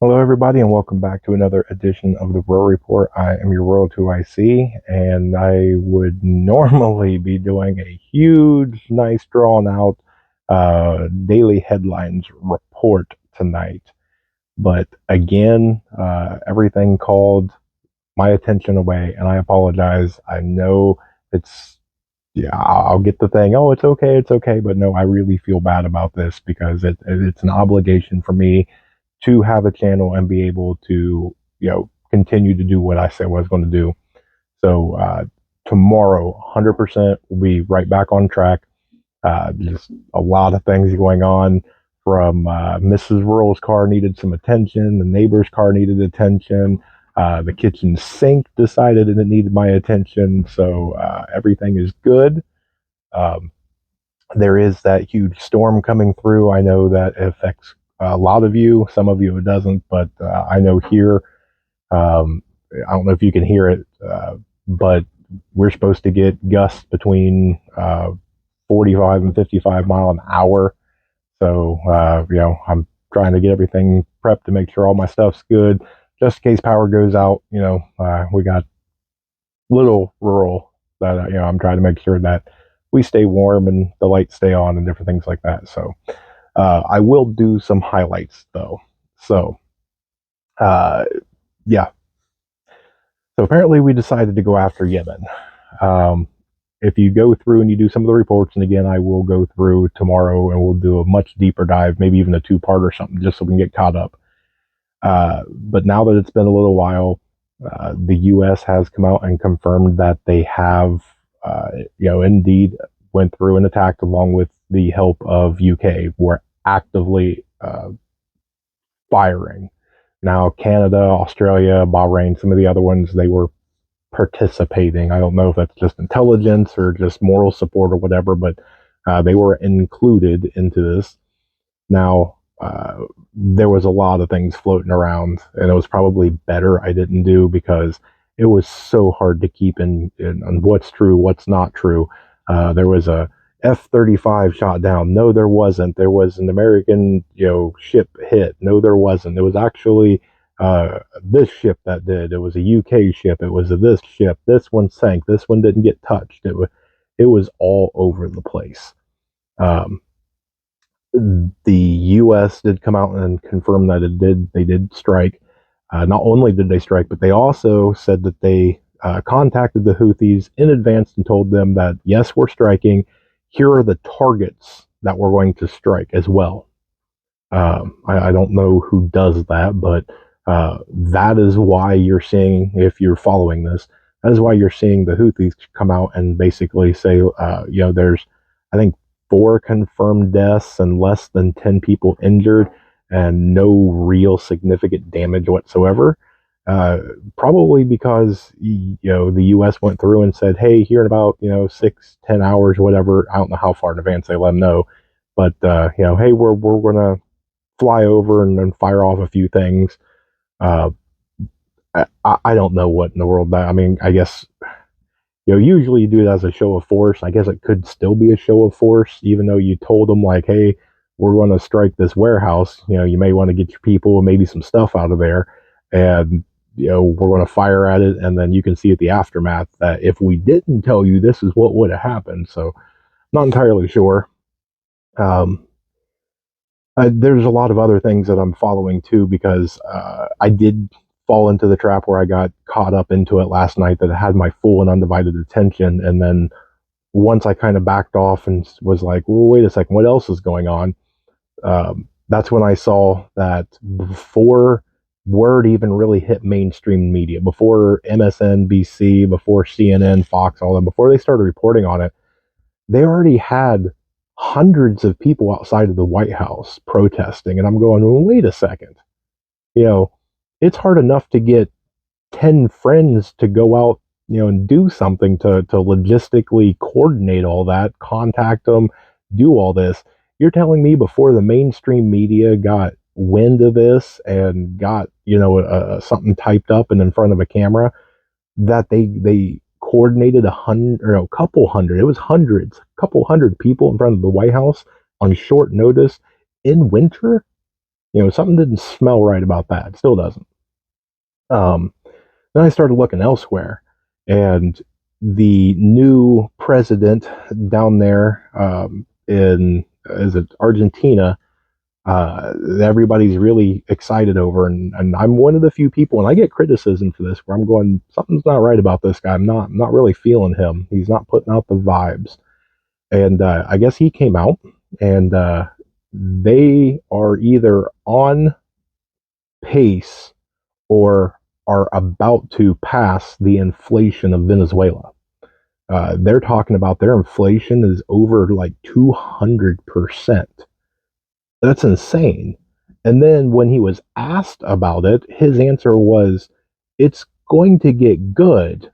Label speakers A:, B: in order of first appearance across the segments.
A: Hello, everybody, and welcome back to another edition of the Rural Report. I am your Rural 2IC, and I would normally be doing a huge, nice, drawn out daily headlines report tonight. But again, everything called my attention away, and I apologize. I know it's, yeah, I'll get the thing, oh, it's okay. But no, I really feel bad about this because it's an obligation for me to have a channel and be able to, continue to do what I said I was going to do. So tomorrow, 100% will be right back on track. Just a lot of things going on. From Mrs. Rural's car needed some attention, the neighbor's car needed attention, the kitchen sink decided that it needed my attention. So everything is good. Um, there is that huge storm coming through. I know that affects a lot of you. Some of you it doesn't, but I know here. Um, I don't know if you can hear it, but we're supposed to get gusts between 45 and 55 mile an hour. So I'm trying to get everything prepped to make sure all my stuff's good, just in case power goes out. We got little rural that I'm trying to make sure that we stay warm and the lights stay on and different things like that. So I will do some highlights though. So uh, yeah. So apparently we decided to go after Yemen. Um, if you go through and you do some of the reports, and again, I will go through tomorrow and we'll do a much deeper dive, maybe even a two-part or something, just so we can get caught up. But now that it's been a little while, the U.S. has come out and confirmed that they have, indeed went through and attacked along with the help of UK. Were actively firing. Now, Canada, Australia, Bahrain, some of the other ones, they were participating. I don't know if that's just intelligence or just moral support or whatever, but they were included into this. Now, there was a lot of things floating around, and it was probably better I didn't do because it was so hard to keep in on what's true, what's not true. There was a F-35 shot down. No, there wasn't. There was an American, ship hit. No, there wasn't. It was actually this ship that did. It was a UK ship. It was this ship. This one sank. This one didn't get touched. It was all over the place. Um, the U.S. did come out and confirm that they did strike. Not only did they strike, but they also said that they contacted the Houthis in advance and told them that yes, we're striking. Here are the targets that we're going to strike as well. I don't know who does that, but that is why you're seeing, if you're following this, that is why you're seeing the Houthis come out and basically say, there's, I think, 4 confirmed deaths and less than 10 people injured and no real significant damage whatsoever. Uh, Probably because the U.S. went through and said, "Hey, here in about 6-10 hours, whatever." I don't know how far in advance they let them know, but hey, we're gonna fly over and then fire off a few things. Uh, I don't know what in the world that. I mean, I guess usually you do it as a show of force. I guess it could still be a show of force, even though you told them like, "Hey, we're going to strike this warehouse. You may want to get your people and maybe some stuff out of there, and we're going to fire at it, and then you can see at the aftermath that if we didn't tell you, this is what would have happened." So, not entirely sure. Um, there's a lot of other things that I'm following too because I did fall into the trap where I got caught up into it last night that it had my full and undivided attention. And then once I kind of backed off and was like, well, wait a second, what else is going on? That's when I saw that before word even really hit mainstream media, before MSNBC, before CNN, Fox, all them, before they started reporting on it, they already had hundreds of people outside of the White House protesting. And I'm going, well, wait a second. You know, it's hard enough to get 10 friends to go out, and do something to logistically coordinate all that, contact them, do all this. You're telling me before the mainstream media got wind of this and got, something typed up and in front of a camera that they coordinated a couple hundred, it was hundreds, a couple hundred people in front of the White House on short notice in winter. something didn't smell right about that. It still doesn't. Um, then I started looking elsewhere, and the new president down there in is it Argentina? Everybody's really excited over, and I'm one of the few people, and I get criticism for this, where I'm going, something's not right about this guy. I'm not really feeling him. He's not putting out the vibes, and I guess he came out, and they are either on pace or are about to pass the inflation of Venezuela. They're talking about their inflation is over like 200%. That's insane. And then when he was asked about it, his answer was, it's going to get good,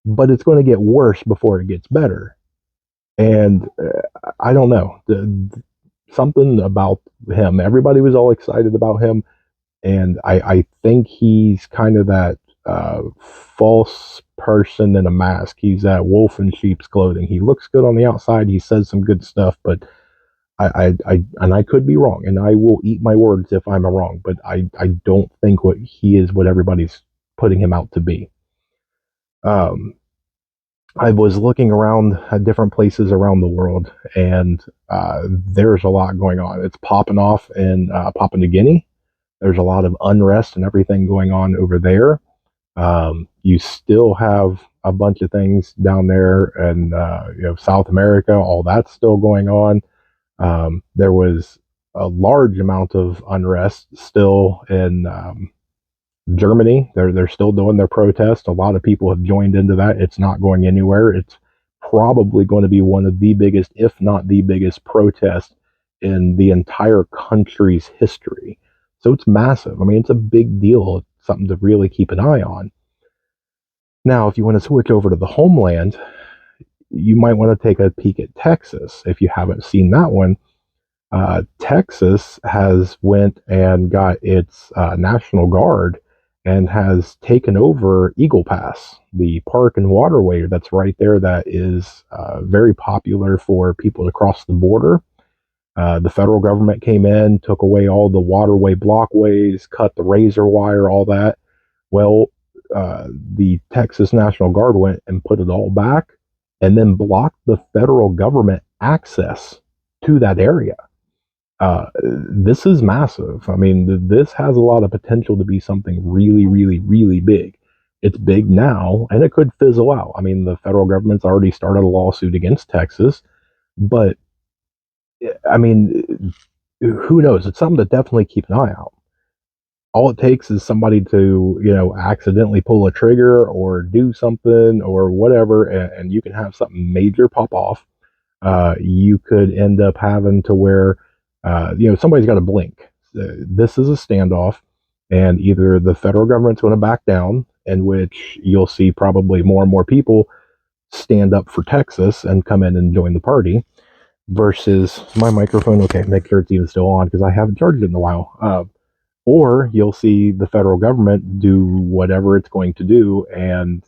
A: but it's going to get worse before it gets better. And I don't know. Something about him. Everybody was all excited about him. And I think he's kind of that false person in a mask. He's that wolf in sheep's clothing. He looks good on the outside. He says some good stuff, but and I could be wrong, and I will eat my words if I'm wrong, but I don't think what he is what everybody's putting him out to be. Um, I was looking around at different places around the world, and there's a lot going on. It's popping off in Papua New Guinea. There's a lot of unrest and everything going on over there. You still have a bunch of things down there, and South America. All that's still going on. There was a large amount of unrest still in Germany. They're still doing their protest. A lot of people have joined into that. It's not going anywhere. It's probably going to be one of the biggest, if not the biggest, protest in the entire country's history. So it's massive. I mean, it's a big deal. It's something to really keep an eye on. Now, if you want to switch over to the homeland, you might want to take a peek at Texas. If you haven't seen that one, Texas has went and got its National Guard and has taken over Eagle Pass, the park and waterway that's right there that is very popular for people to cross the border. The federal government came in, took away all the waterway blockways, cut the razor wire, all that. Well, the Texas National Guard went and put it all back and then blocked the federal government access to that area. This is massive. I mean, this has a lot of potential to be something really, really, really big. It's big now, and it could fizzle out. I mean, the federal government's already started a lawsuit against Texas, but I mean, who knows? It's something to definitely keep an eye out. All it takes is somebody to, accidentally pull a trigger or do something or whatever, and you can have something major pop off. You could end up having to where, somebody's got to blink. This is a standoff, and either the federal government's going to back down, in which you'll see probably more and more people stand up for Texas and come in and join the party, versus my microphone. Okay, make sure it's even still on because I haven't charged it in a while. Or you'll see the federal government do whatever it's going to do, and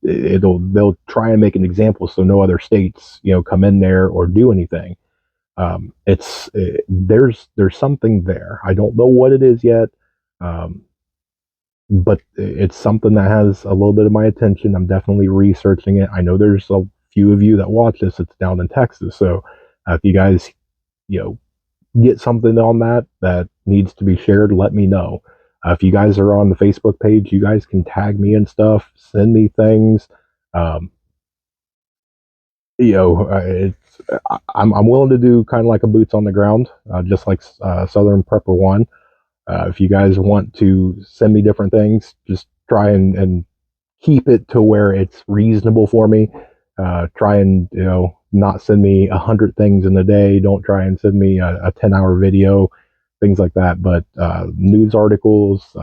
A: they'll try and make an example so no other states come in there or do anything. There's something there. I don't know what it is yet, but it's something that has a little bit of my attention. I'm definitely researching it. I know there's a few of you that watch this. It's down in Texas, so if you guys get something on that needs to be shared, let me know. If you guys are on the Facebook page, you guys can tag me and stuff, send me things. I'm willing to do kind of like a boots on the ground, just like Southern Prepper One. If you guys want to send me different things, just try and keep it to where it's reasonable for me. Try and not send me 100 things in a day. Don't try and send me a 10-hour video, things like that. But news articles,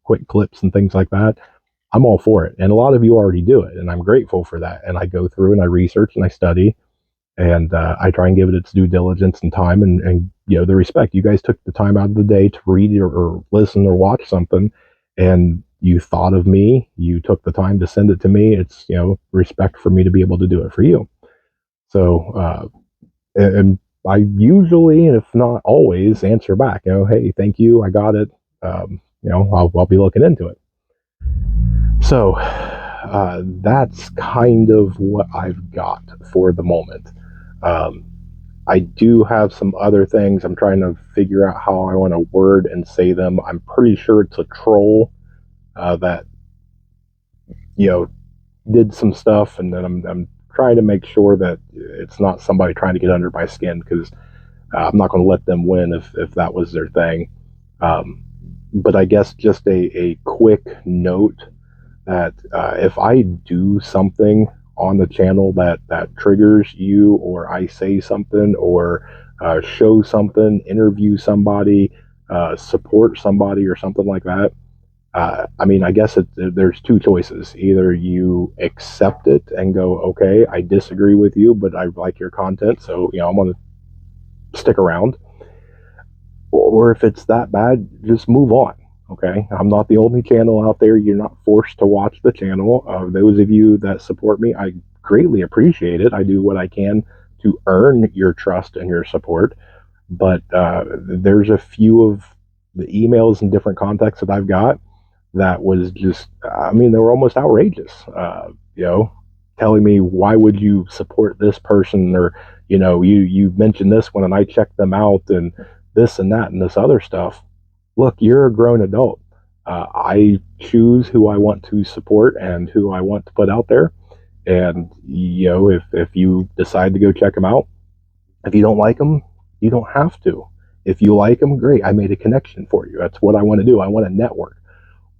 A: quick clips and things like that, I'm all for it. And a lot of you already do it, and I'm grateful for that. And I go through and I research and I study, and I try and give it its due diligence and time, and the respect. You guys took the time out of the day to read or listen or watch something, and you thought of me. You took the time to send it to me. It's respect for me to be able to do it for you. So and I usually, if not always, answer back. Hey, thank you, I got it. I'll be looking into it. So that's kind of what I've got for the moment. Um, I do have some other things. I'm trying to figure out how I want to word and say them. I'm pretty sure it's a troll that you know did some stuff, and then I'm trying to make sure that it's not somebody trying to get under my skin, because I'm not going to let them win if that was their thing. Um, but I guess just a quick note that if I do something on the channel that triggers you, or I say something, or show something, interview somebody, support somebody, or something like that, I mean, I guess there's two choices. Either you accept it and go, okay, I disagree with you, but I like your content, so I'm going to stick around. Or if it's that bad, just move on. Okay, I'm not the only channel out there. You're not forced to watch the channel. Those of you that support me, I greatly appreciate it. I do what I can to earn your trust and your support. But there's a few of the emails and different contacts that I've got that was just, I mean, they were almost outrageous. Telling me, why would you support this person, or you mentioned this one and I checked them out, and this and that and this other stuff. Look, you're a grown adult. I choose who I want to support and who I want to put out there. And if you decide to go check them out, if you don't like them, you don't have to. If you like them, great. I made a connection for you. That's what I want to do. I want to network.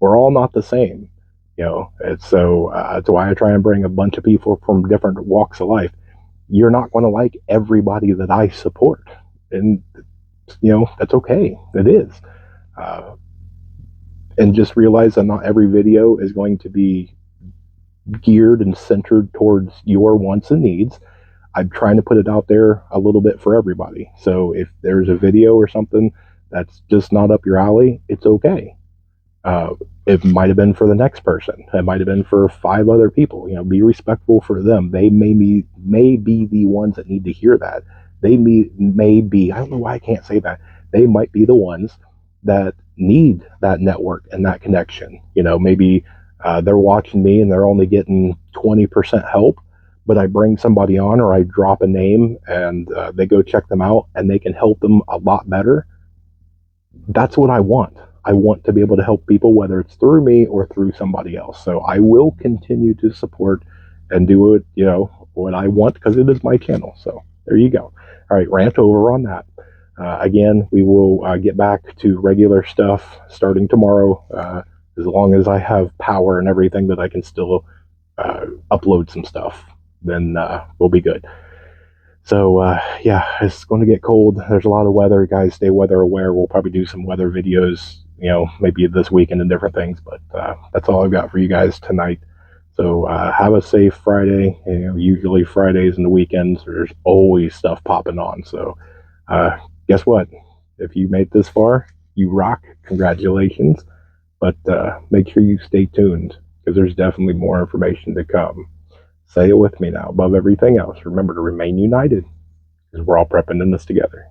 A: We're all not the same. It's so that's why I try and bring a bunch of people from different walks of life. You're not going to like everybody that I support, and that's okay. It is. Uh, and just realize that not every video is going to be geared and centered towards your wants and needs. I'm trying to put it out there a little bit for everybody. So if there's a video or something that's just not up your alley, it's okay. Uh, it might have been for the next person. It might have been for 5 other people. Be respectful for them. They may be the ones that need to hear that. They may be. I don't know why I can't say that. They might be the ones that need that network and that connection. Maybe they're watching me and they're only getting 20% help, but I bring somebody on, or I drop a name and they go check them out and they can help them a lot better. That's what I want. I want to be able to help people, whether it's through me or through somebody else. So I will continue to support and do it, what I want, because it is my channel. So there you go. All right, rant over on that. Again, we will get back to regular stuff starting tomorrow, as long as I have power and everything that I can still upload some stuff. Then we'll be good. So yeah, it's going to get cold. There's a lot of weather. Guys, stay weather aware. We'll probably do some weather videos, maybe this weekend and different things. But that's all I've got for you guys tonight. So have a safe Friday. Usually Fridays and the weekends, there's always stuff popping on. So guess what? If you made this far, you rock. Congratulations. But make sure you stay tuned, because there's definitely more information to come. Say it with me now. Above everything else, remember to remain united, because we're all prepping in this together.